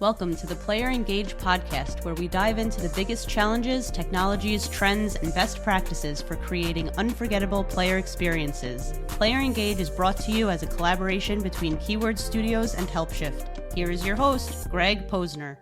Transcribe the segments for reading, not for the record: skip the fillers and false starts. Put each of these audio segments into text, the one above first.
Welcome to the Player Engage podcast, where we dive into the biggest challenges, technologies, trends, and best practices for creating unforgettable player experiences. Player Engage is brought to you as a collaboration between Keyword Studios and HelpShift. Here is your host, Greg Posner.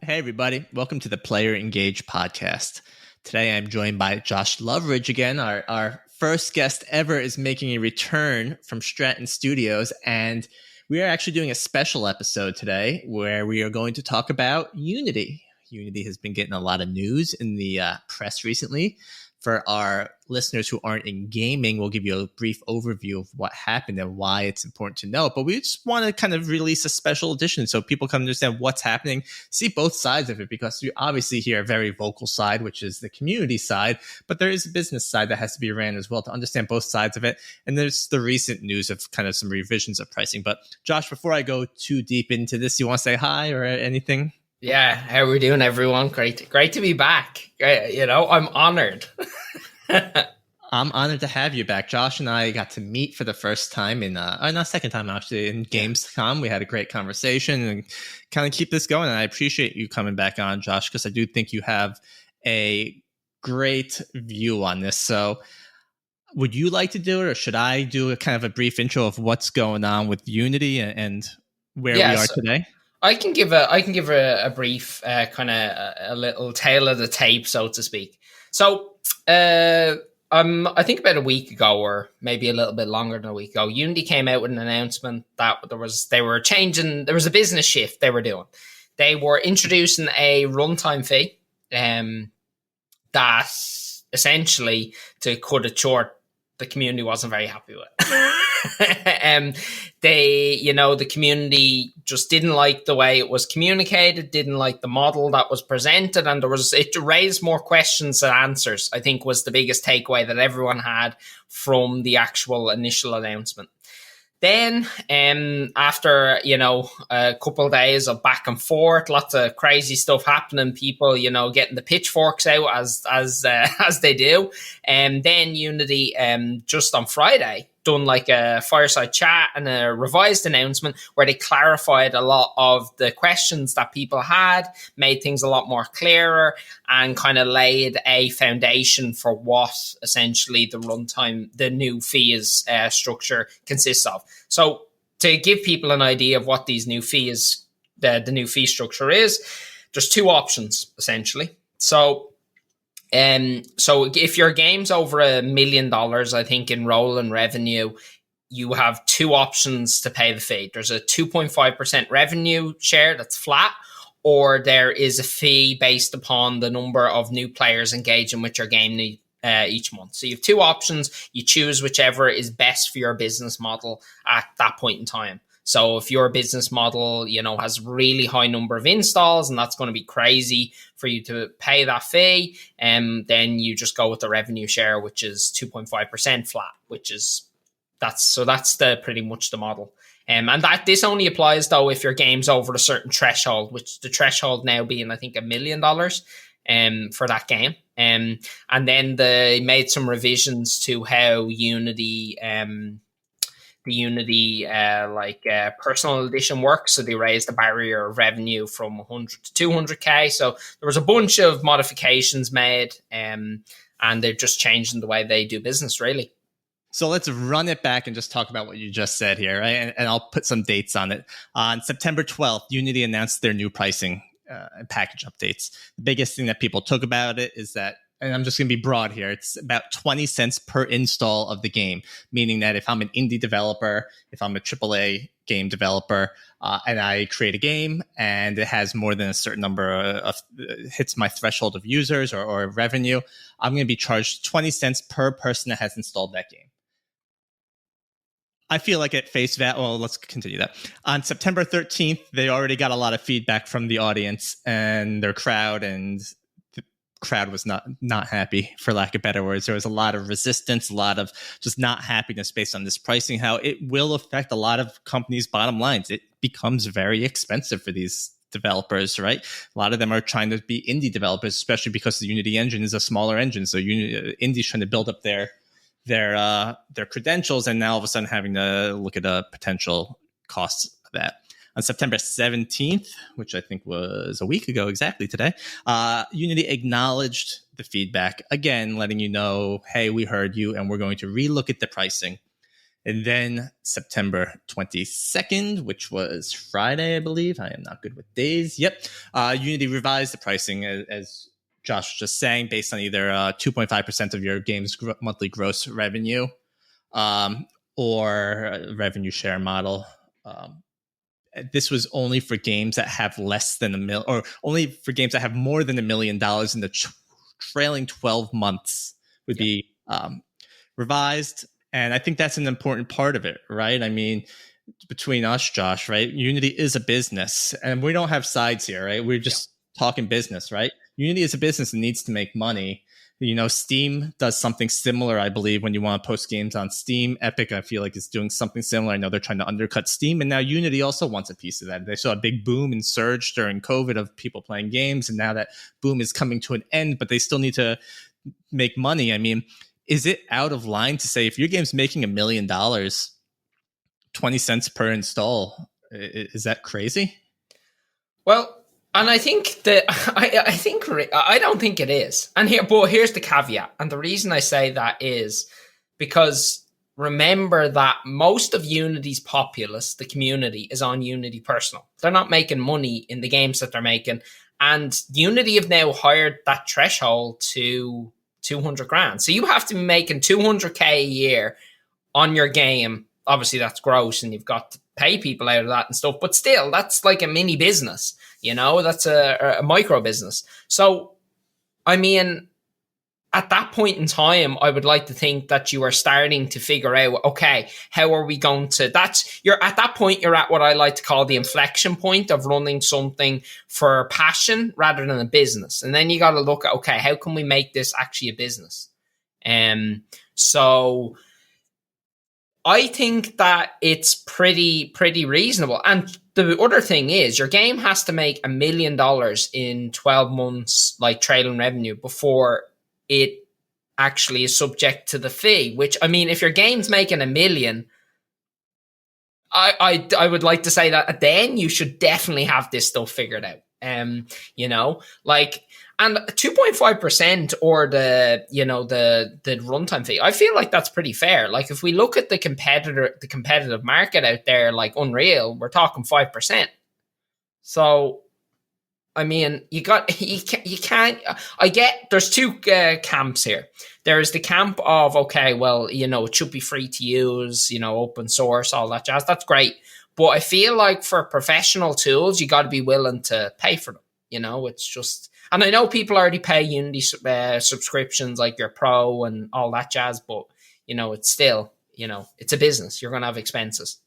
Hey everybody, welcome to the Player Engage podcast. Today I'm joined by Josh Loveridge again. Our first guest ever is making a return from Stratton Studios, and we are actually doing a special episode today where we are going to talk about Unity. Unity has been getting a lot of news in the press recently. For our listeners who aren't in gaming, we'll give you a brief overview of what happened and why it's important to know. But we just want to kind of release a special edition so people can understand what's happening, see both sides of it, because you obviously hear a very vocal side, which is the community side, but there is a business side that has to be ran as well to understand both sides of it. And there's the recent news of kind of some revisions of pricing. But Josh, before I go too deep into this, you want to say hi or anything? Yeah, how are we doing, everyone? Great to be back. I'm honored. I'm honored to have you back. Josh and I got to meet for the first time second time actually, in Gamescom. We had a great conversation and kind of keep this going. And I appreciate you coming back on, Josh, because I do think you have a great view on this. So would you like to do it, or should I do a kind of a brief intro of what's going on with Unity and where we are today? I can give a brief kind of a little tale of the tape, so to speak. So I think about a week ago, or maybe a little bit longer than a week ago, Unity came out with an announcement that there was a business shift they were doing. They were introducing a runtime fee that essentially, to cut it short, the community wasn't very happy with. The community just didn't like the way it was communicated, didn't like the model that was presented, and it raised more questions than answers, I think, was the biggest takeaway that everyone had from the actual initial announcement. Then, after, a couple of days of back and forth, lots of crazy stuff happening, people, getting the pitchforks out as they do. And then Unity, just on Friday, done like a fireside chat and a revised announcement where they clarified a lot of the questions that people had, made things a lot more clearer, and kind of laid a foundation for what essentially the new fees structure consists of. So to give people an idea of what these new fees, the new fee structure is, there's two options essentially. So if your game's over $1 million, I think, in rolling revenue, you have two options to pay the fee. There's a 2.5% revenue share that's flat, or there is a fee based upon the number of new players engaging with your game each month. So you have two options. You choose whichever is best for your business model at that point in time. So if your business model, has really high number of installs, and that's going to be crazy for you to pay that fee, then you just go with the revenue share, which is 2.5% flat, that's pretty much the model. And that this only applies though if your game's over a certain threshold, which the threshold now being, I think, $1 million for that game. And then they made some revisions to how Unity personal edition works. So they raised the barrier of revenue from 100 to 200K. So there was a bunch of modifications made, and they're just changing the way they do business, really. So let's run it back and just talk about what you just said here, right? And I'll put some dates on it. On September 12th, Unity announced their new pricing and package updates. The biggest thing that people took about it is that, and I'm just going to be broad here, it's about 20 cents per install of the game, meaning that if I'm an indie developer, if I'm a AAA game developer, and I create a game and it has more than a certain number of hits my threshold of users or revenue, I'm going to be charged 20 cents per person that has installed that game. I feel like at face value, well, let's continue that. On September 13th, they already got a lot of feedback from the audience and their crowd, and crowd was not happy, for lack of better words. There was a lot of resistance, a lot of just not happiness based on this pricing, how it will affect a lot of companies' bottom lines. It becomes very expensive for these developers, right? A lot of them are trying to be indie developers, especially because the Unity engine is a smaller engine. So Indie's trying to build up their credentials, and now all of a sudden having to look at a potential costs of that. On September 17th, which I think was a week ago exactly today, Unity acknowledged the feedback, again, letting you know, hey, we heard you and we're going to relook at the pricing. And then September 22nd, which was Friday, I believe. I am not good with days. Yep. Unity revised the pricing, as Josh was just saying, based on either 2.5% of your game's monthly gross revenue or a revenue share model. This was only for games that have less than or only for games that have more than $1 million in the trailing 12 months would be revised. And I think that's an important part of it, right? I mean, between us, Josh, right? Unity is a business and we don't have sides here, right? We're just talking business, right? Unity is a business and needs to make money. You know, Steam does something similar, I believe, when you want to post games on Steam. Epic, I feel like, is doing something similar. I know they're trying to undercut Steam, and now Unity also wants a piece of that. They saw a big boom and surge during COVID of people playing games, and now that boom is coming to an end, but they still need to make money. I mean, is it out of line to say if your game's making $1 million, 20 cents per install, is that crazy? Well, and I think that I don't think it is. And here's the caveat. And the reason I say that is because remember that most of Unity's populace, the community, is on Unity Personal. They're not making money in the games that they're making. And Unity have now hired that threshold to 200 grand. So you have to be making 200K a year on your game. Obviously, that's gross and you've got to pay people out of that and stuff. But still, that's like a mini business. You know, that's a micro business. So, I mean, at that point in time, I would like to think that you are starting to figure out, okay, how are we going to, at that point, you're at what I like to call the inflection point of running something for passion rather than a business. And then you got to look at, okay, how can we make this actually a business? So I think that it's pretty reasonable. And the other thing is your game has to make $1 million in 12 months, like trailing revenue, before it actually is subject to the fee, which, I mean, if your game's making $1 million, I would like to say that then you should definitely have this stuff figured out. You know, like, and 2.5% or the runtime fee, I feel like that's pretty fair. Like if we look at the competitive market out there, like Unreal, we're talking 5%. So, I mean, you can't, I get, there's two camps here. There's the camp of, okay, well, you know, it should be free to use, you know, open source, all that jazz. That's great. But I feel like for professional tools, you got to be willing to pay for them. You know, it's just, and I know people already pay Unity subscriptions like your Pro and all that jazz, but, you know, it's still, you know, it's a business. You're going to have expenses.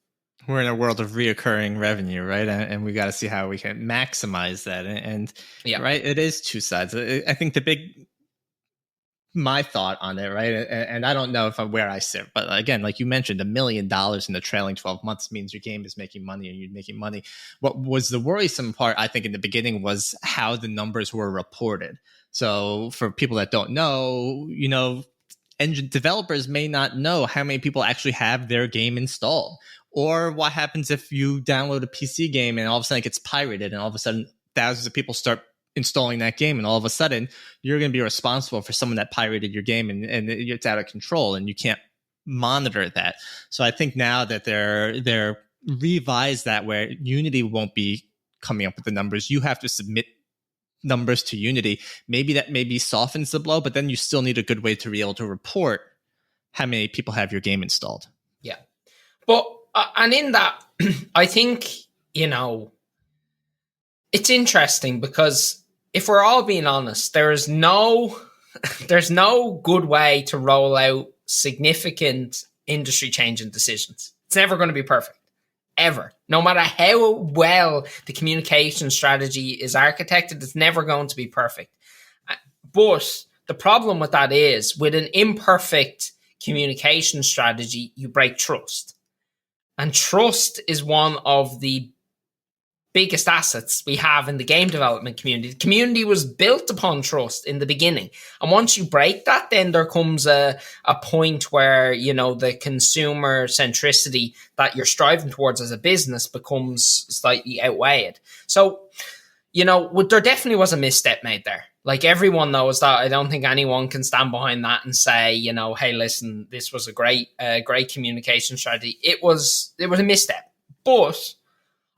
We're in a world of reoccurring revenue, right? And we got to see how we can maximize that. And yeah, right, it is two sides. I think my thought on it, right? And I don't know if I'm where I sit, but again, like you mentioned, $1 million in the trailing 12 months means your game is making money and you're making money. What was the worrisome part, I think, in the beginning was how the numbers were reported. So for people that don't know, you know, engine developers may not know how many people actually have their game installed. Or what happens if you download a PC game and all of a sudden it gets pirated and all of a sudden thousands of people start installing that game and all of a sudden you're going to be responsible for someone that pirated your game and it's out of control and you can't monitor that. So I think now that they're revised that where Unity won't be coming up with the numbers, you have to submit numbers to Unity. Maybe that maybe softens the blow, but then you still need a good way to be able to report how many people have your game installed. Yeah. But and in that, I think, you know, it's interesting because if we're all being honest, there's no good way to roll out significant industry changing decisions. It's never going to be perfect, ever. No matter how well the communication strategy is architected, it's never going to be perfect. But the problem with that is with an imperfect communication strategy, you break trust. And trust is one of the biggest assets we have in the game development community. The community was built upon trust in the beginning. And once you break that, then there comes a point where, you know, the consumer centricity that you're striving towards as a business becomes slightly outweighed. So, you know, there definitely was a misstep made there. Like, everyone knows that. I don't think anyone can stand behind that and say, you know, hey, listen, this was a great communication strategy. It was a misstep. But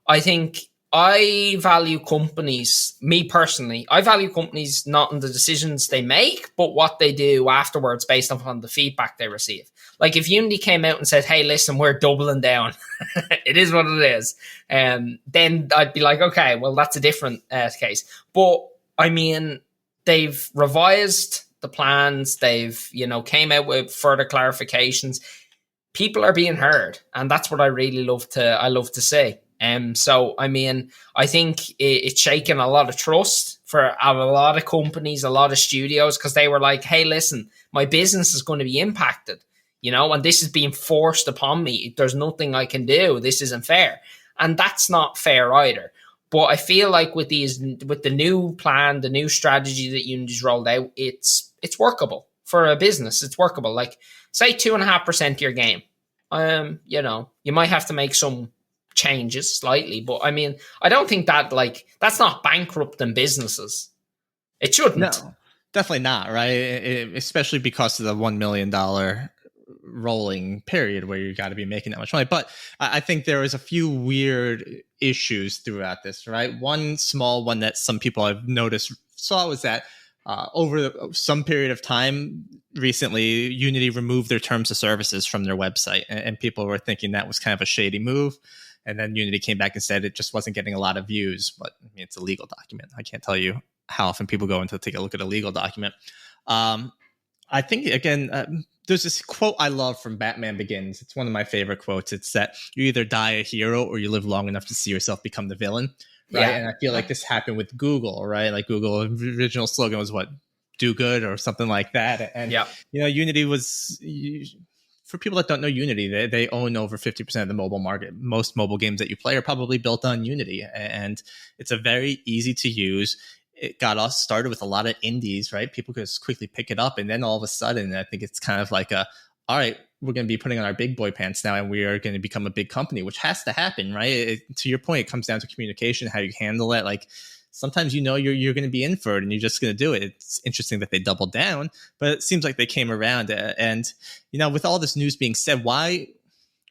I think I value companies, me personally, I value companies not in the decisions they make, but what they do afterwards based upon the feedback they receive. Like, if Unity came out and said, hey, listen, we're doubling down, it is what it is, then I'd be like, okay, well, that's a different case. But, I mean, they've revised the plans. They've, you know, came out with further clarifications. People are being heard, and that's what I really love to see. So, I mean, I think it's shaken a lot of trust for a lot of companies, a lot of studios, because they were like, hey, listen, my business is going to be impacted, you know, and this is being forced upon me. There's nothing I can do. This isn't fair. And that's not fair either. But I feel like with the new plan, the new strategy that Unity's rolled out, it's workable for a business. It's workable. Like, say 2.5% of your game. You know, you might have to make some changes slightly, but I mean, I don't think that, like, that's not bankrupting businesses. It shouldn't. No, definitely not, right? Especially because of the $1 million rolling period where you got to be making that much money. But I think there was a few weird issues throughout this, right? One small one that some people I've noticed saw was that over some period of time recently, Unity removed their terms of services from their website, and people were thinking that was kind of a shady move. And then Unity came back and said it just wasn't getting a lot of views, but I mean, it's a legal document. I can't tell you how often people go in to take a look at a legal document. I think, again, there's this quote I love from Batman Begins. It's one of my favorite quotes. It's that you either die a hero or you live long enough to see yourself become the villain. Right. Yeah. And I feel like this happened with Google, right? Like, Google original slogan was what? Do good or something like that. And, you know, Unity was, for people that don't know Unity, they own over 50% of the mobile market. Most mobile games that you play are probably built on Unity. And it's a very easy to use. It got us started with a lot of indies, right? People could just quickly pick it up. And then all of a sudden, I think it's kind of like all right, we're going to be putting on our big boy pants now, and we are going to become a big company, which has to happen, right? To your point, it comes down to communication, how you handle it. Like, sometimes, you know, you're going to be in for it and you're just going to do it. It's interesting that they doubled down, but it seems like they came around. And, you know, with all this news being said, why,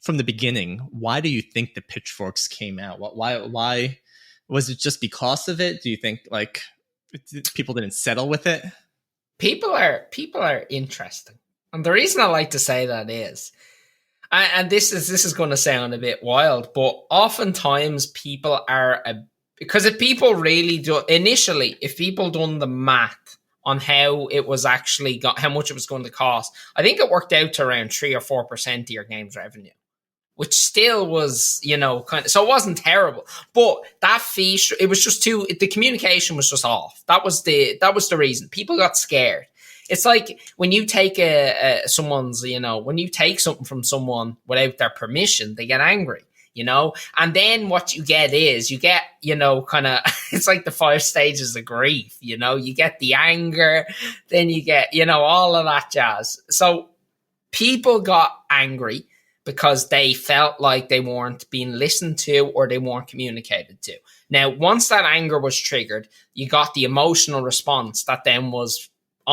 from the beginning, why do you think the pitchforks came out? Why was it just because of it? Do you think, like, people didn't settle with it? People are interesting. And the reason I like to say that is, and this is going to sound a bit wild, but oftentimes people are because if people really do initially, if people done the math on how it was actually how much it was going to cost, I think it worked out to around 3 or 4% of your game's revenue, which still was, you know, kind of, so it wasn't terrible. But that fee, it was just the communication was just off. That was the reason. People got scared. It's like when you take when you take something from someone without their permission, they get angry. You know, and then what you get, you know, kind of, it's like the 5 stages of grief, you know, you get the anger, then you get, you know, all of that jazz. So people got angry because they felt like they weren't being listened to or they weren't communicated to. Now, once that anger was triggered, you got the emotional response that then was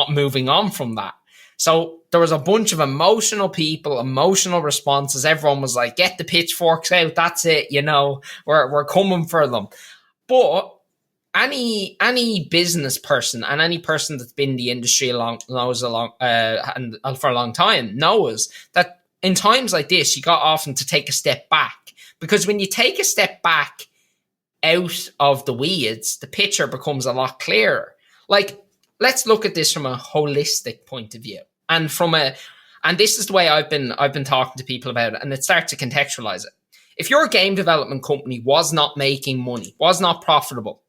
moving on from that. So there was a bunch of emotional people, emotional responses. Everyone was like, get the pitchforks out. That's it. You know, we're coming for them. But any business person and any person that's been in the industry for a long time knows that in times like this, you got often to take a step back, because when you take a step back out of the weeds, the picture becomes a lot clearer. Like, let's look at this from a holistic point of view. And and this is the way I've been talking to people about it, and it starts to contextualize it. If your game development company was not making money, was not profitable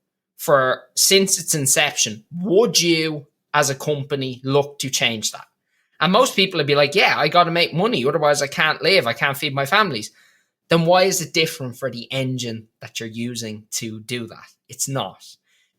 since its inception, would you as a company look to change that? And most people would be like, yeah, I got to make money. Otherwise I can't live. I can't feed my families. then why is it different for the engine that you're using to do that? It's not.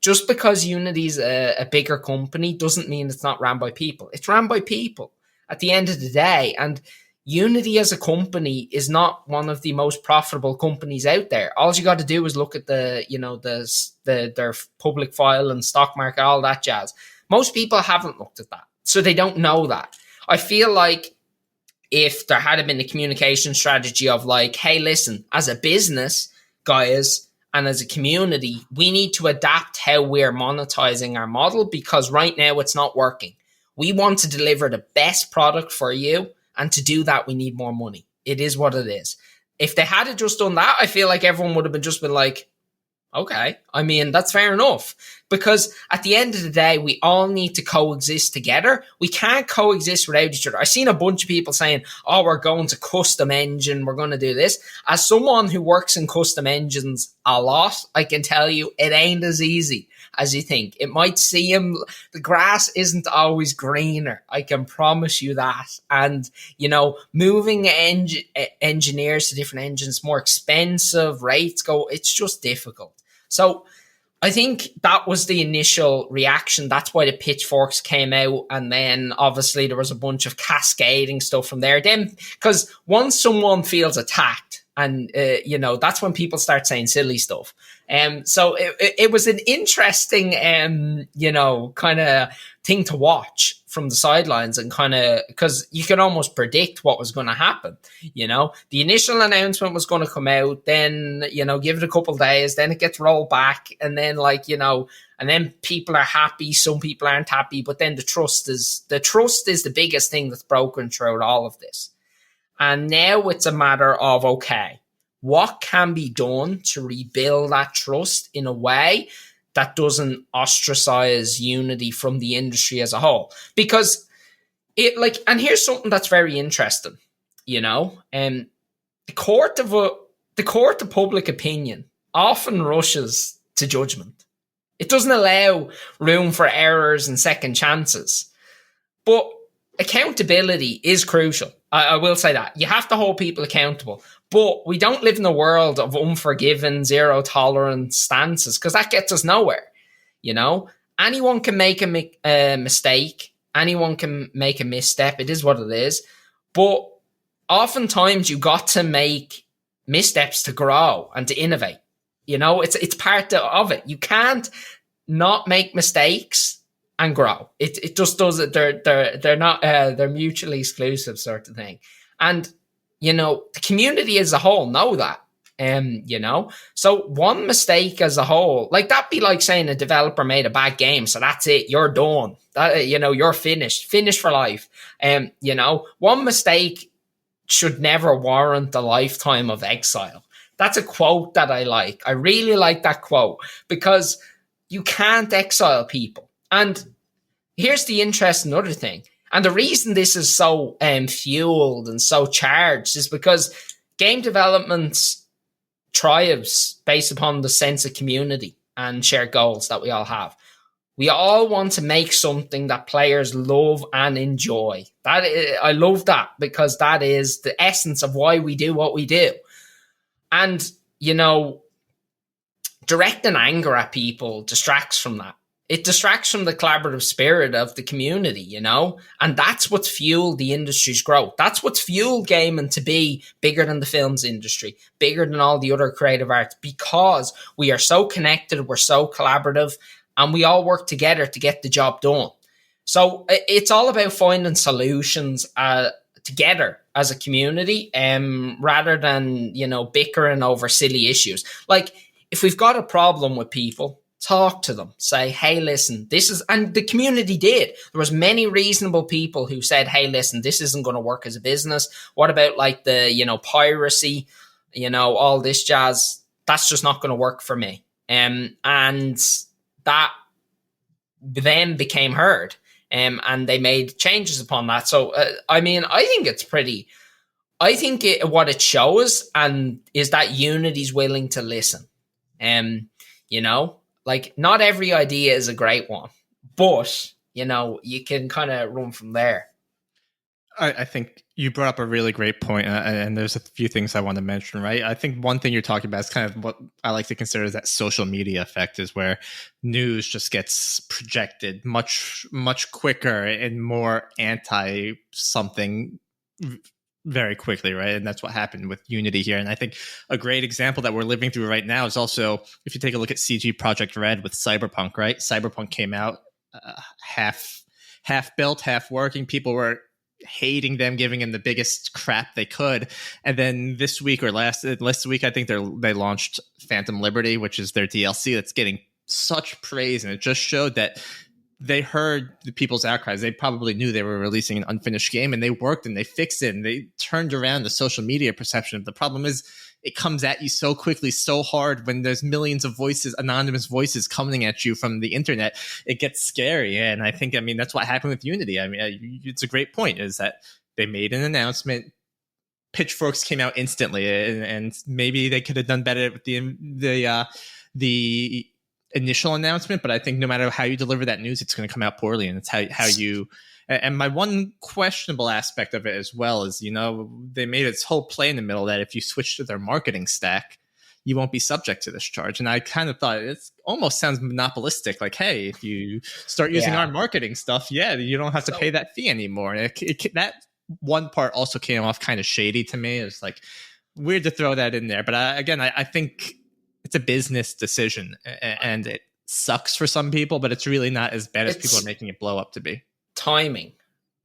Just because Unity's a bigger company doesn't mean it's not ran by people. It's ran by people at the end of the day. And Unity as a company is not one of the most profitable companies out there. All you got to do is look at their public file and stock market, all that jazz. Most people haven't looked at that, so they don't know that. I feel like if there had been a communication strategy of like, hey, listen, as a business, guys, and as a community, we need to adapt how we're monetizing our model because right now it's not working. We want to deliver the best product for you. And to do that, we need more money. It is what it is. If they had just done that, I feel like everyone would have just been like, okay, I mean, that's fair enough. Because at the end of the day, we all need to coexist together. We can't coexist without each other. I've seen a bunch of people saying, oh, we're going to custom engine, we're going to do this. As someone who works in custom engines a lot, I can tell you it ain't as easy as you think. It might seem the grass isn't always greener. I can promise you that. And, moving engineers to different engines, more expensive, rates go, it's just difficult. So I think that was the initial reaction. That's why the pitchforks came out. And then obviously there was a bunch of cascading stuff from there. Then, because once someone feels attacked, and, that's when people start saying silly stuff. So it was an interesting, kind of thing to watch from the sidelines and kind of, because you can almost predict what was going to happen. The initial announcement was going to come out, then, give it a couple of days, then it gets rolled back. And then and then people are happy. Some people aren't happy, but then the trust is the biggest thing that's broken throughout all of this. And now it's a matter of, okay, what can be done to rebuild that trust in a way that doesn't ostracize Unity from the industry as a whole? Because and here's something that's very interesting, the court of public opinion often rushes to judgment. It doesn't allow room for errors and second chances. But accountability is crucial. I will say that. You have to hold people accountable. But we don't live in a world of unforgiving, zero tolerance stances because that gets us nowhere. Anyone can make a mistake. Anyone can make a misstep. It is what it is. But oftentimes you got to make missteps to grow and to innovate. It's part of it. You can't not make mistakes and grow. It just does it. They're not they're mutually exclusive sort of thing. And the community as a whole know that. So one mistake as a whole, like that'd be like saying a developer made a bad game, so that's it, you're done. That you're finished for life. One mistake should never warrant a lifetime of exile. That's a quote that I like. I really like that quote because you can't exile people. And here's the interesting other thing. And the reason this is so fueled and so charged is because game development thrives based upon the sense of community and shared goals that we all have. We all want to make something that players love and enjoy. I love that because that is the essence of why we do what we do. And, directing anger at people distracts from that. It distracts from the collaborative spirit of the community, and that's what's fueled the industry's growth. That's what's fueled gaming to be bigger than the films industry, bigger than all the other creative arts, because we are so connected, we're so collaborative, and we all work together to get the job done. So it's all about finding solutions together as a community, rather than, bickering over silly issues. Like, if we've got a problem with people, talk to them, say, hey, listen, and the community did. There was many reasonable people who said, hey, listen, this isn't going to work as a business. What about the, piracy, all this jazz? That's just not going to work for me. And that then became heard. And they made changes upon that. So, I think what it shows and is that Unity's willing to listen. Not every idea is a great one, but, you can kind of run from there. I think you brought up a really great point, and there's a few things I want to mention, right? I think one thing you're talking about is kind of what I like to consider is that social media effect, is where news just gets projected much, much quicker and more anti something very quickly, right? And that's what happened with Unity here. And I think a great example that we're living through right now is also, if you take a look at CG Project Red with Cyberpunk, right? Cyberpunk came out half built, half working. People were hating them, giving them the biggest crap they could. And then this week or last week, I think they launched Phantom Liberty, which is their DLC that's getting such praise. And it just showed that they heard the people's outcries. They probably knew they were releasing an unfinished game, and they worked and they fixed it and they turned around the social media perception. The problem is it comes at you so quickly, so hard when there's millions of voices, anonymous voices coming at you from the internet. It gets scary. And I think, that's what happened with Unity. It's a great point, is that they made an announcement. Pitchforks came out instantly, and maybe they could have done better with the initial announcement, but I think no matter how you deliver that news, it's going to come out poorly. And it's how you, and my one questionable aspect of it as well is, they made this whole play in the middle that if you switch to their marketing stack, you won't be subject to this charge. And I kind of thought it almost sounds monopolistic. Like, hey, if you start using our marketing stuff, you don't have to pay that fee anymore. And that one part also came off kind of shady to me. It's like weird to throw that in there. But I think it's a business decision, and it sucks for some people, but it's really not as bad as people are making it blow up to be. Timing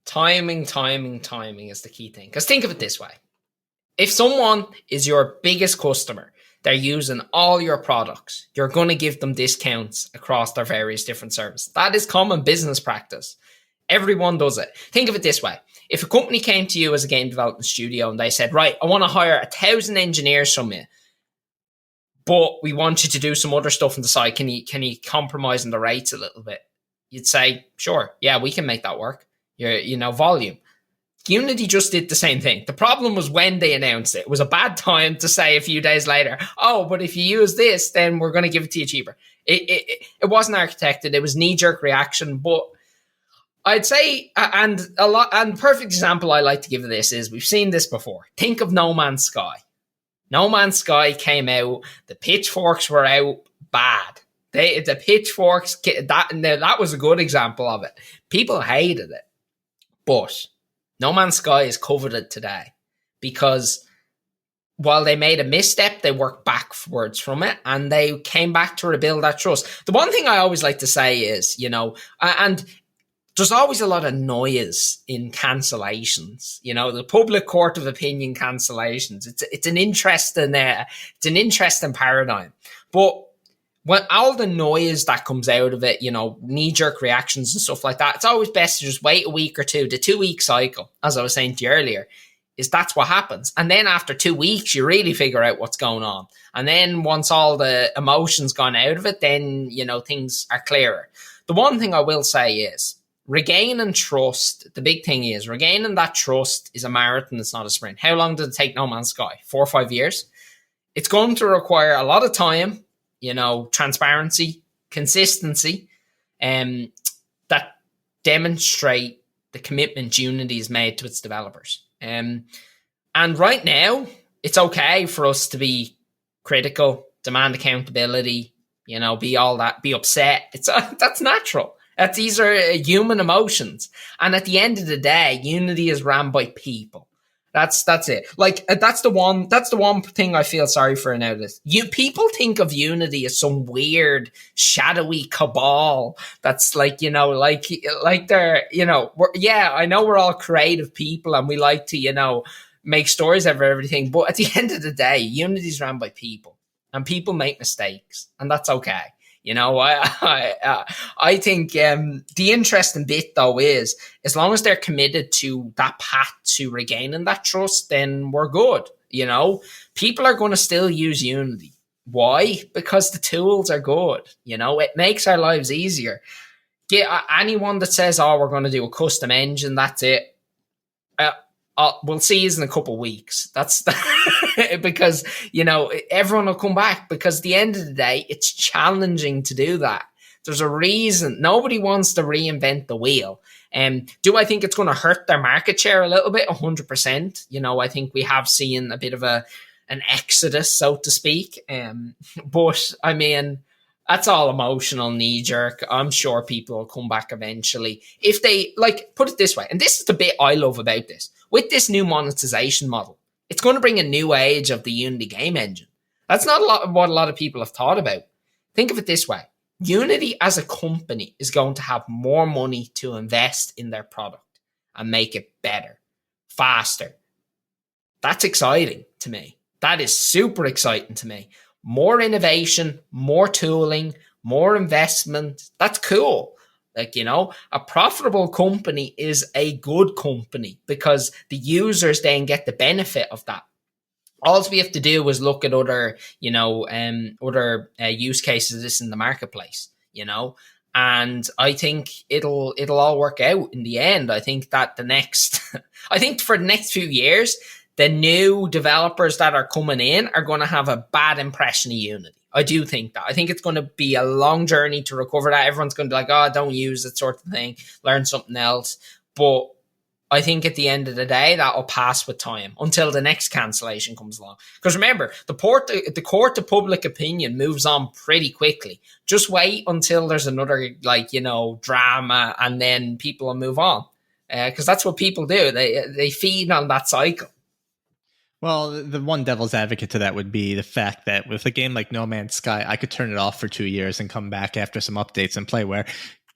is the key thing. Because think of it this way. If someone is your biggest customer, they're using all your products, you're going to give them discounts across their various different services. That is common business practice. Everyone does it. Think of it this way. If a company came to you as a game development studio and they said, right, I want to hire 1,000 engineers from you, but we want you to do some other stuff on the side. Can you compromise on the rates a little bit? You'd say, sure, yeah, we can make that work. Volume. Unity just did the same thing. The problem was when they announced it. It was a bad time to say a few days later, oh, but if you use this, then we're going to give it to you cheaper. It wasn't architected. It was knee-jerk reaction. But I'd say, and perfect example I like to give of this is, we've seen this before. Think of No Man's Sky. No Man's Sky came out. The pitchforks were out bad. The pitchforks, that was a good example of it. People hated it. But No Man's Sky is coveted today because while they made a misstep, they worked backwards from it and they came back to rebuild that trust. The one thing I always like to say is, and there's always a lot of noise in cancellations. The public court of opinion cancellations. It's an interesting paradigm. But when all the noise that comes out of it, knee-jerk reactions and stuff like that, it's always best to just wait a week or two. The 2-week cycle, as I was saying to you earlier, that's what happens. And then after 2 weeks, you really figure out what's going on. And then once all the emotions gone out of it, then, things are clearer. The one thing I will say is, regaining trust, the big thing is regaining that trust is a marathon. It's not a sprint. How long did it take No Man's Sky? 4 or 5 years. It's going to require a lot of time, transparency, consistency, that demonstrate the commitment Unity has made to its developers. And right now, it's okay for us to be critical, demand accountability, be all that, be upset. That's natural. These are human emotions. And at the end of the day, Unity is ran by people. That's it. Like, that's the one thing I feel sorry for now. People think of Unity as some weird, shadowy cabal. That's like, like they're, I know we're all creative people and we like to, make stories out of everything. But at the end of the day, Unity's ran by people and people make mistakes and that's okay. I think the interesting bit, though, is as long as they're committed to that path to regaining that trust, then we're good. People are going to still use Unity. Why? Because the tools are good. It makes our lives easier. Anyone that says, oh, we're going to do a custom engine, that's it. We'll see you in a couple of weeks. That's because, everyone will come back because at the end of the day, it's challenging to do that. There's a reason. Nobody wants to reinvent the wheel. Do I think it's going to hurt their market share a little bit? 100%. You know, I think we have seen a bit of an exodus, so to speak. But I mean, that's all emotional knee jerk. I'm sure people will come back eventually. If they, like, put it this way, and this is the bit I love about this. With this new monetization model, it's going to bring a new age of the Unity game engine. That's not what a lot of people have thought about. Think of it this way. Unity as a company is going to have more money to invest in their product and make it better, faster. That's exciting to me. That is super exciting to me. More innovation, more tooling, more investment. That's cool. Like, you know, a profitable company is a good company because the users then get the benefit of that. All we have to do is look at other, you know, other use cases of this in the marketplace, you know, and I think it'll all work out in the end. I think that I think for the next few years, the new developers that are coming in are going to have a bad impression of Unity. I do think that. I think it's going to be a long journey to recover that. Everyone's going to be like, oh, don't use it sort of thing, learn something else. But I think at the end of the day, that'll pass with time until the next cancellation comes along. Because remember, the court to public opinion moves on pretty quickly. Just wait until there's another, like, you know, drama, and then people will move on. Because that's what people do. They feed on that cycle. Well, the one devil's advocate to that would be the fact that with a game like No Man's Sky, I could turn it off for 2 years and come back after some updates and play, where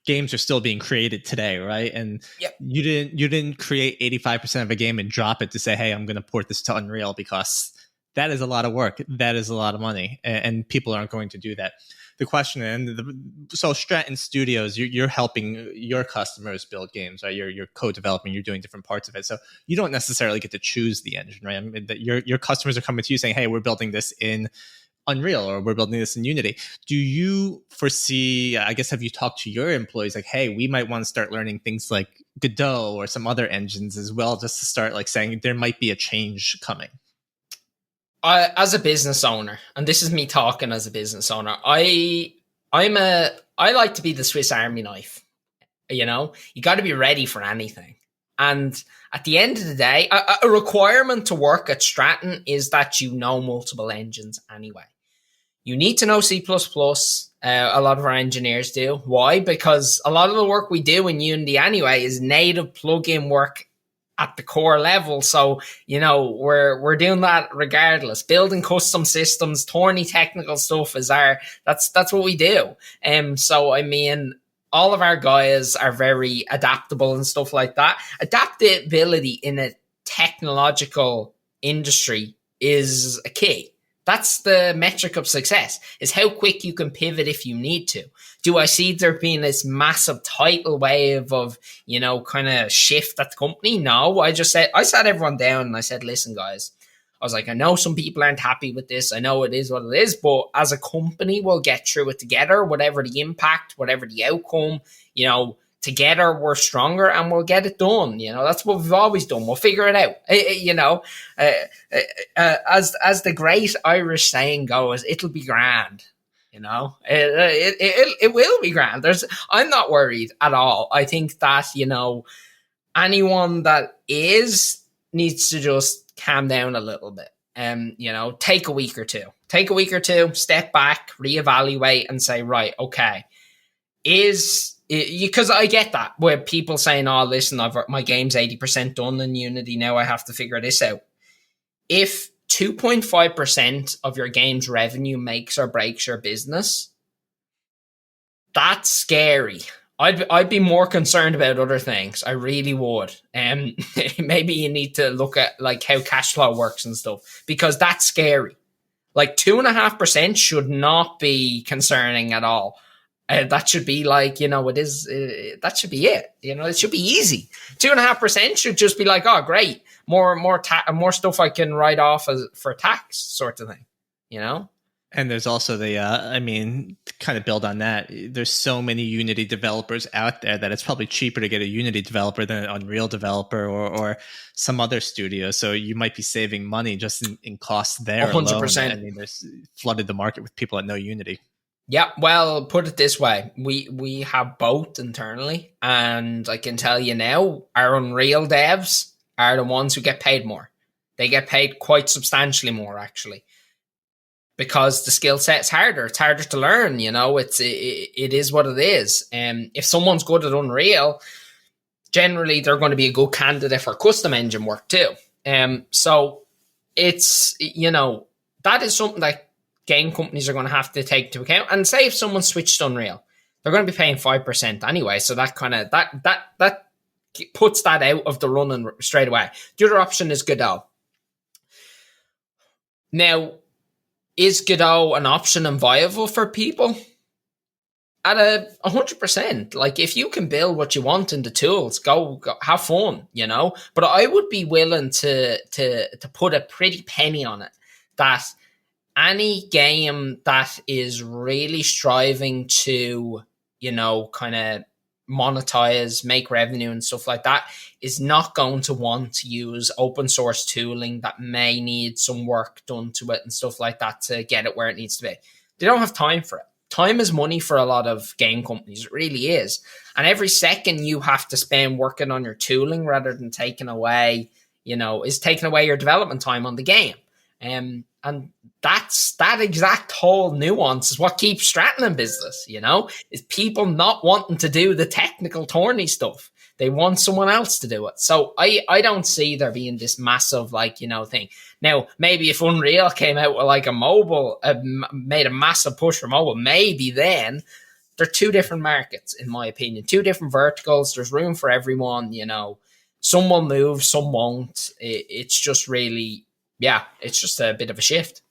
games are still being created today, right? And yep. you didn't create 85% of a game and drop it to say, hey, I'm going to port this to Unreal, because that is a lot of work. That is a lot of money, and people aren't going to do that. The question, so Stratton Studios, you're helping your customers build games, right? You're co-developing, you're doing different parts of it. So you don't necessarily get to choose the engine, right? I mean, your customers are coming to you saying, hey, we're building this in Unreal, or we're building this in Unity. Do you foresee, I guess, have you talked to your employees like, hey, we might want to start learning things like Godot or some other engines as well, just to start like saying there might be a change coming? As a business owner, and this is me talking as a business owner, I like to be the Swiss Army knife. You know, you got to be ready for anything. And at the end of the day, a requirement to work at Stratton is that you know multiple engines anyway. You need to know C++. A lot of our engineers do. Why? Because a lot of the work we do in Unity anyway is native plugin work at the core level. So, you know, we're doing that regardless. Building custom systems, thorny technical stuff is that's what we do. So I mean, all of our guys are very adaptable and stuff like that. Adaptability in a technological industry is a key. That's the metric of success, is how quick you can pivot if you need to. Do I see there being this massive tidal wave of, you know, kind of shift at the company? No, I sat everyone down and I said, listen, guys, I was like, I know some people aren't happy with this. I know it is what it is, but as a company, we'll get through it together, whatever the impact, whatever the outcome, you know, together we're stronger and we'll get it done. You know, that's what we've always done. We'll figure it out. You know, as the great Irish saying goes, it'll be grand. You know, it will be grand. I'm not worried at all. I think that, you know, anyone that needs to just calm down a little bit. You know, take a week or two, step back, reevaluate and say, right, okay, because I get that where people saying, oh, listen, my game's 80% done in Unity. Now I have to figure this out. If 2.5% of your game's revenue makes or breaks your business, that's scary. I'd be more concerned about other things. I really would. Maybe you need to look at like how cash flow works and stuff, because that's scary. Like 2.5% should not be concerning at all. That should be like, you know, that should be it. You know, it should be easy. 2.5% should just be like, oh, great. More stuff I can write off for tax sort of thing, you know? And there's also to kind of build on that, there's so many Unity developers out there that it's probably cheaper to get a Unity developer than an Unreal developer or some other studio. So you might be saving money just in costs there 100%. Alone. I mean, there's flooded the market with people that know Unity. Yeah, well, put it this way. We have both internally, and I can tell you now, our Unreal devs are the ones who get paid more. They get paid quite substantially more, actually, because the skill set's harder. It's harder to learn. It is what it is. If someone's good at Unreal, generally they're going to be a good candidate for custom engine work too. So it's that is something that game companies are going to have to take into account. And say if someone switched to Unreal, they're going to be paying 5% anyway. So that kind of that puts that out of the running straight away. The other option is Godot. Now, is Godot an option and viable for people? At 100%. Like, if you can build what you want in the tools, go have fun, But I would be willing to put a pretty penny on it that any game that is really striving to, kind of monetize, make revenue and stuff like that is not going to want to use open source tooling that may need some work done to it and stuff like that to get it where it needs to be. They don't have time for it. Time is money for a lot of game companies. It really is. And every second you have to spend working on your tooling rather than taking away your development time on the game. And that exact whole nuance is what keeps Stratton in business, is people not wanting to do the technical tourney stuff. They want someone else to do it. So I don't see there being this massive, thing. Now, maybe if Unreal came out with like a mobile, made a massive push for mobile, maybe then they're two different markets, in my opinion, two different verticals. There's room for everyone, some will move, some won't. It's just really, it's just a bit of a shift.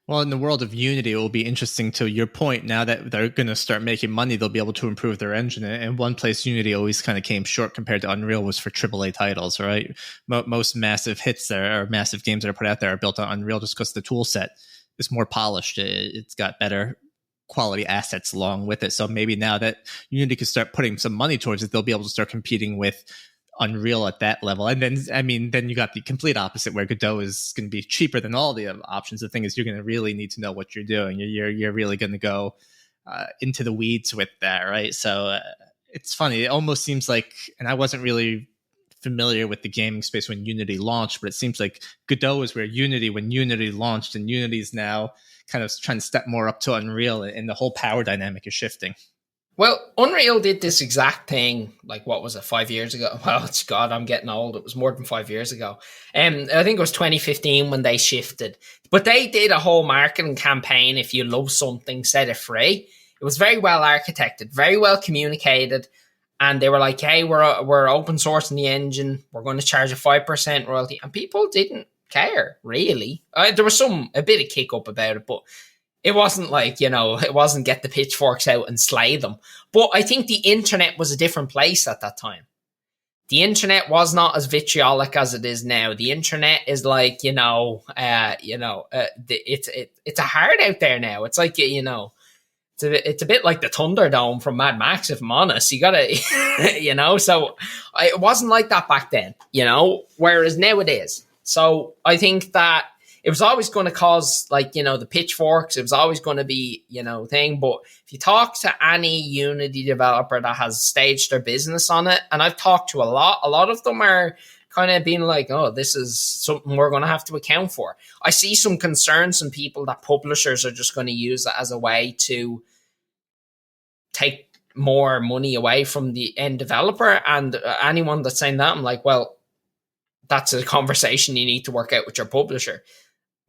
Well, in the world of Unity, it will be interesting to your point. Now that they're going to start making money, they'll be able to improve their engine. And one place Unity always kind of came short compared to Unreal was for AAA titles, right? Most massive hits there, or massive games that are put out there, are built on Unreal just because the tool set is more polished. It's got better quality assets along with it. So maybe now that Unity can start putting some money towards it, they'll be able to start competing with Unreal at that level. And then you got the complete opposite, where Godot is going to be cheaper than all the options. The thing is, you're going to really need to know what you're doing. You're really going to go into the weeds with that, right? So it's funny. It almost seems like, and I wasn't really familiar with the gaming space when Unity launched, but it seems like Godot is where when Unity launched, and Unity is now kind of trying to step more up to Unreal, and the whole power dynamic is shifting. Well, Unreal did this exact thing, like, what was it, 5 years ago? Well, it's God, I'm getting old. It was more than 5 years ago. I think it was 2015 when they shifted. But they did a whole marketing campaign, if you love something, set it free. It was very well architected, very well communicated. And they were like, hey, we're open sourcing the engine. We're going to charge a 5% royalty. And people didn't care, really. There was a bit of kick up about it, but it wasn't like, it wasn't get the pitchforks out and slay them. But I think the internet was a different place at that time. The internet was not as vitriolic as it is now. The internet is like, it's a hard out there now. It's like, it's a bit like the Thunderdome from Mad Max, if I'm honest. You gotta, so it wasn't like that back then, whereas now it is. So I think that it was always going to cause, the pitchforks. It was always going to be, thing. But if you talk to any Unity developer that has staged their business on it, and I've talked to a lot of them are kind of being like, oh, this is something we're going to have to account for. I see some concerns in people that publishers are just going to use it as a way to take more money away from the end developer. And anyone that's saying that, I'm like, well, that's a conversation you need to work out with your publisher.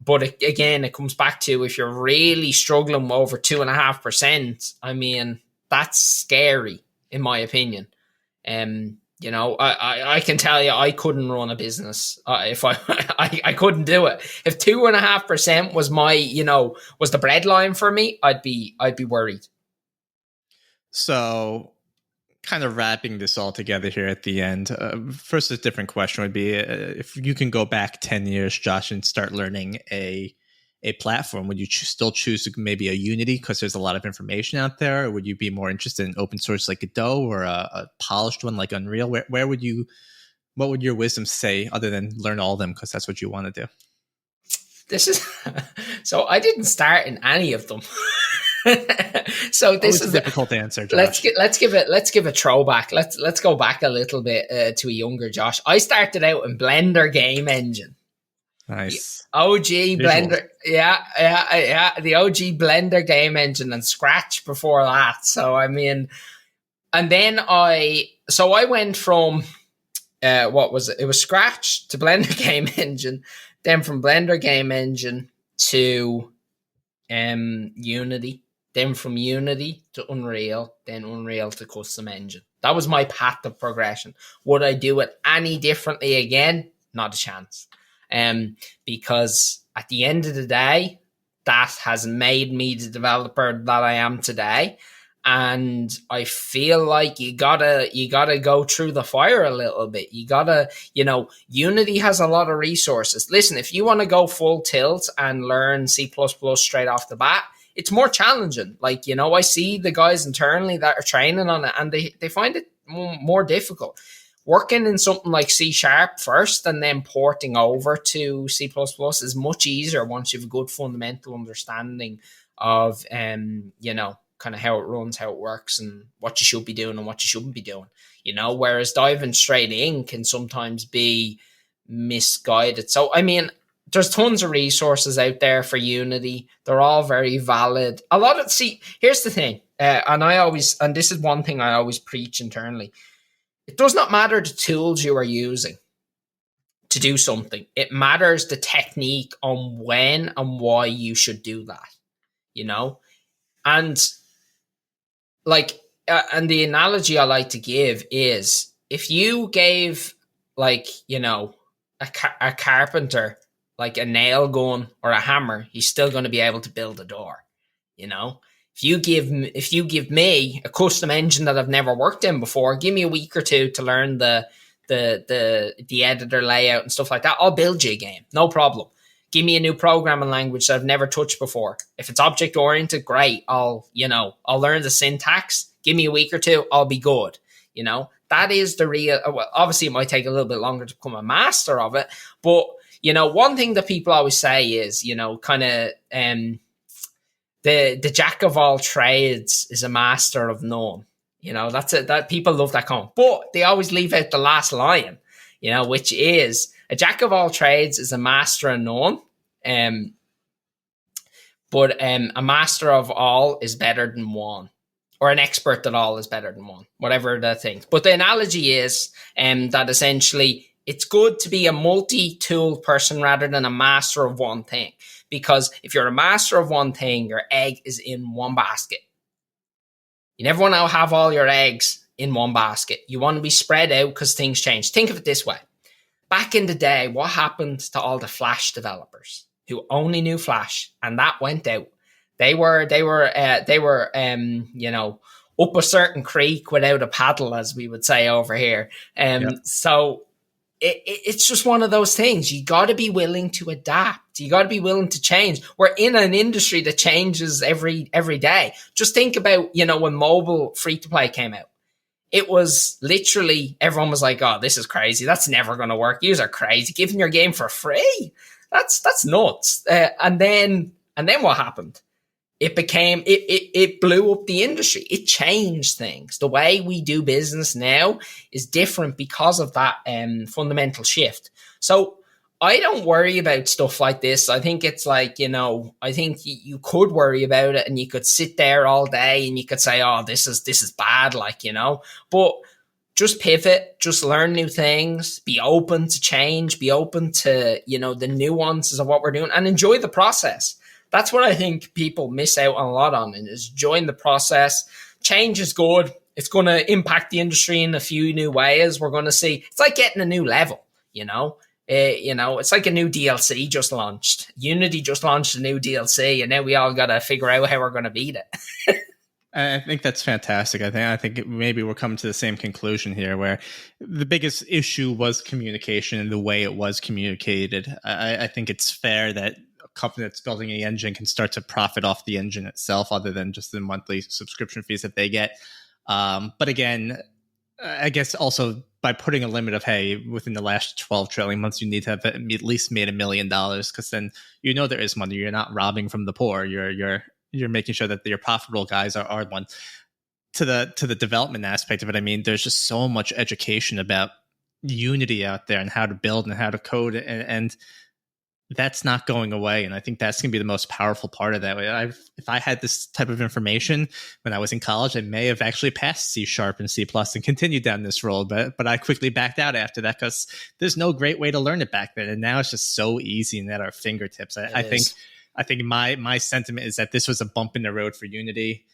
But again, it comes back to, if you're really struggling over 2.5%, I mean, that's scary, in my opinion. I can tell you, I couldn't run a business if I couldn't do it. If 2.5% was was the breadline for me, I'd be worried. So, kind of wrapping this all together here at the end, first, a different question would be, if you can go back 10 years, Josh, and start learning a platform, would you still choose maybe a Unity because there's a lot of information out there? Or would you be more interested in open source like Godot, or a polished one like Unreal? What would your wisdom say, other than learn all of them because that's what you want to do? This is so I didn't start in any of them. So this is is a difficult answer, Josh. Let's give a throwback. Let's go back a little bit to a younger Josh. I started out in Blender Game Engine. Nice. The OG Visuals. Blender, yeah. The OG Blender Game Engine and Scratch before that. So I mean, and then I went from what was it? It was Scratch to Blender Game Engine, then from Blender Game Engine to Unity, then from Unity to Unreal, then Unreal to Custom Engine. That was my path of progression. Would I do it any differently again? Not a chance. Because at the end of the day, that has made me the developer that I am today. And I feel like you gotta go through the fire a little bit. You gotta, Unity has a lot of resources. Listen, if you want to go full tilt and learn C++ straight off the bat, it's more challenging. Like, I see the guys internally that are training on it and they find it more difficult. Working in something like C# first and then porting over to C++ is much easier once you have a good fundamental understanding of, kind of how it runs, how it works, and what you should be doing and what you shouldn't be doing. Whereas diving straight in can sometimes be misguided. So, I mean, there's tons of resources out there for Unity. They're all very valid. Here's the thing, and this is one thing I always preach internally. It does not matter the tools you are using to do something. It matters the technique on when and why you should do that, And and the analogy I like to give is if you gave a carpenter like a nail gun or a hammer, he's still going to be able to build a door, If you give me a custom engine that I've never worked in before, give me a week or two to learn the editor layout and stuff like that, I'll build you a game, no problem. Give me a new programming language that I've never touched before. If it's object oriented, great. I'll learn the syntax. Give me a week or two, I'll be good. That is the real. Well, obviously, it might take a little bit longer to become a master of it, but one thing that people always say is, kind of the jack of all trades is a master of none. That's it. That people love that comment, but they always leave out the last line, which is a jack of all trades is a master of none. But a master of all is better than one, or an expert at all is better than one, whatever the thing. But the analogy is that essentially it's good to be a multi-tool person rather than a master of one thing. Because if you're a master of one thing, your egg is in one basket. You never want to have all your eggs in one basket. You want to be spread out because things change. Think of it this way. Back in the day, what happened to all the Flash developers who only knew Flash, and that went out? They were up a certain creek without a paddle, as we would say over here. So it's just one of those things. You got to be willing to adapt. You got to be willing to change. We're in an industry that changes every day. Just think about, when mobile free-to-play came out. It was literally, everyone was like, oh, this is crazy. That's never going to work. You are crazy. Giving your game for free. That's nuts. And then what happened? It blew up the industry. It changed things. The way we do business now is different because of that fundamental shift. So I don't worry about stuff like this. I think it's like, I think you could worry about it and you could sit there all day and you could say, oh, this is bad, but just pivot, just learn new things, be open to change, be open to, the nuances of what we're doing and enjoy the process. That's what I think people miss out on a lot on, is join the process. Change is good. It's going to impact the industry in a few new ways. We're going to see. It's like getting a new level, it's like a new DLC just launched. Unity just launched a new DLC, and now we all got to figure out how we're going to beat it. I think that's fantastic. I think maybe we're coming to the same conclusion here, where the biggest issue was communication and the way it was communicated. I think it's fair that a company that's building an engine can start to profit off the engine itself, other than just the monthly subscription fees that they get. But again, I guess also by putting a limit of, hey, within the last 12 trailing months, you need to have at least made $1 million, because then there is money. You're not robbing from the poor. You're you're making sure that your profitable guys are one. To the development aspect of it, I mean, there's just so much education about Unity out there and how to build and how to code, and that's not going away. And I think that's going to be the most powerful part of that. If I had this type of information when I was in college, I may have actually passed C# and C+ and continued down this road. But I quickly backed out after that because there's no great way to learn it back then. And now it's just so easy and at our fingertips. I think my sentiment is that this was a bump in the road for Unity.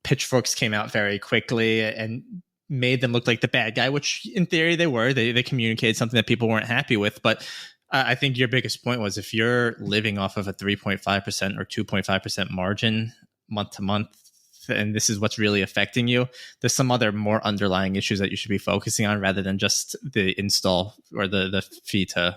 Pitchforks came out very quickly and made them look like the bad guy, which in theory they were. They communicated something that people weren't happy with. But I think your biggest point was if you're living off of a 3.5% or 2.5% margin month to month, and this is what's really affecting you, there's some other more underlying issues that you should be focusing on rather than just the install or the fee to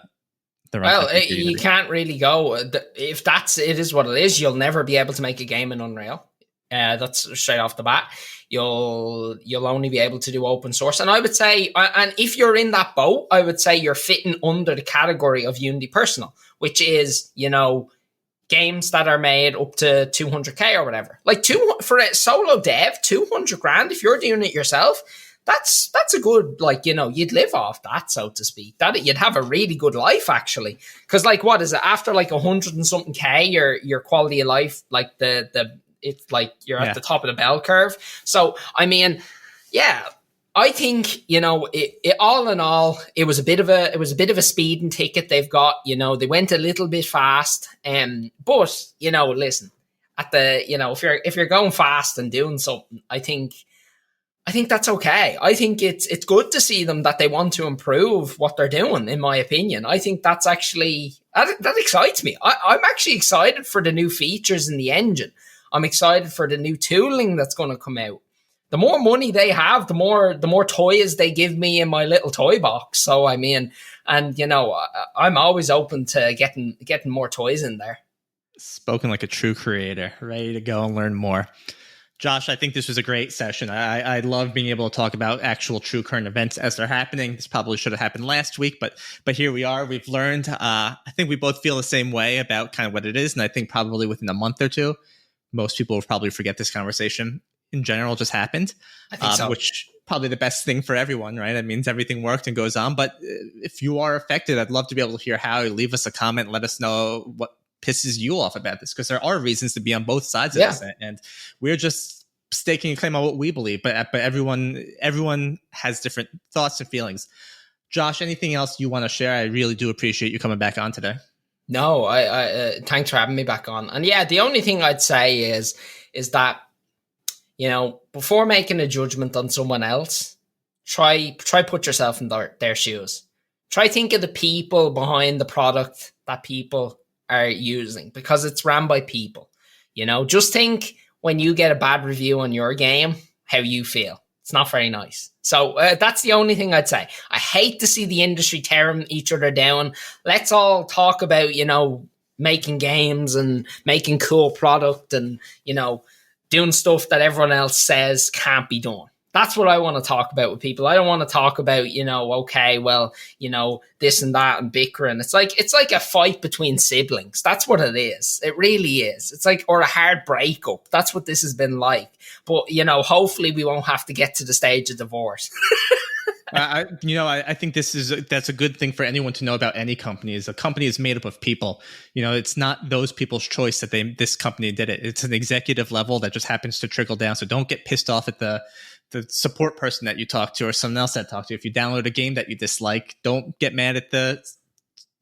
the run. Well, you can't really go. If it is what it is, you'll never be able to make a game in Unreal. That's straight off the bat. You'll only be able to do open source. And I would say, and if you're in that boat, I would say you're fitting under the category of Unity Personal, which is, games that are made up to 200K or whatever. Like for a solo dev, 200 grand, if you're doing it yourself, that's a good, you'd live off that, so to speak. That you'd have a really good life, actually. Because what is it? After 100 and something K, your quality of life, it's like you're at the top of the bell curve. So, I mean, yeah, I think, it all in all, it was a bit of a speeding ticket they've got. They went a little bit fast. But, listen, if you're going fast and doing something, I think that's okay. I think it's good to see them that they want to improve what they're doing, in my opinion. I think that's actually, that excites me. I'm actually excited for the new features in the engine. I'm excited for the new tooling that's going to come out. The more money they have, the more toys they give me in my little toy box. So I mean, and I'm always open to getting more toys in there. Spoken like a true creator, ready to go and learn more. Josh, I think this was a great session. I love being able to talk about actual true current events as they're happening. This probably should have happened last week, but here we are. We've learned. I think we both feel the same way about kind of what it is, and I think probably within a month or two, most people will probably forget this conversation in general just happened, I think so. Which probably the best thing for everyone, right? That means everything worked and goes on. But if you are affected, I'd love to be able to hear how. Leave us a comment. Let us know what pisses you off about this, because there are reasons to be on both sides of this. And we're just staking a claim on what we believe. But everyone has different thoughts and feelings. Josh, anything else you want to share? I really do appreciate you coming back on today. No, I thanks for having me back on. And yeah, the only thing I'd say is that, before making a judgment on someone else, try put yourself in their shoes. Try think of the people behind the product that people are using, because it's ran by people. Just think when you get a bad review on your game, how you feel. It's not very nice. So that's the only thing I'd say. I hate to see the industry tearing each other down. Let's all talk about, making games and making cool product and, doing stuff that everyone else says can't be done. That's what I want to talk about with people. I don't want to talk about, this and that and bickering. It's like a fight between siblings. That's what it is. It really is. It's or a hard breakup. That's what this has been like. But, hopefully we won't have to get to the stage of divorce. I think that's a good thing for anyone to know about any company. Is a company is made up of people. It's not those people's choice that this company did it. It's an executive level that just happens to trickle down. So don't get pissed off at the support person that you talk to or someone else that talk to. If you download a game that you dislike, don't get mad at the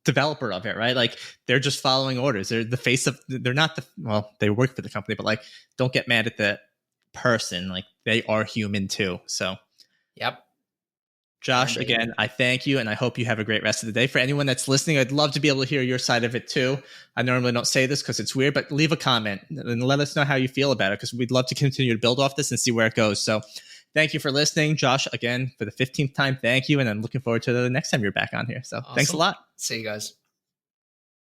developer of it, right? They're just following orders. They're the face of, they're not they work for the company, but don't get mad at the person. They are human too. So, yep. Josh, again, I thank you, and I hope you have a great rest of the day. For anyone that's listening, I'd love to be able to hear your side of it too. I normally don't say this because it's weird, but leave a comment and let us know how you feel about it, because we'd love to continue to build off this and see where it goes. So thank you for listening. Josh, again, for the 15th time, thank you, and I'm looking forward to the next time you're back on here. So Awesome. Thanks a lot. See you guys.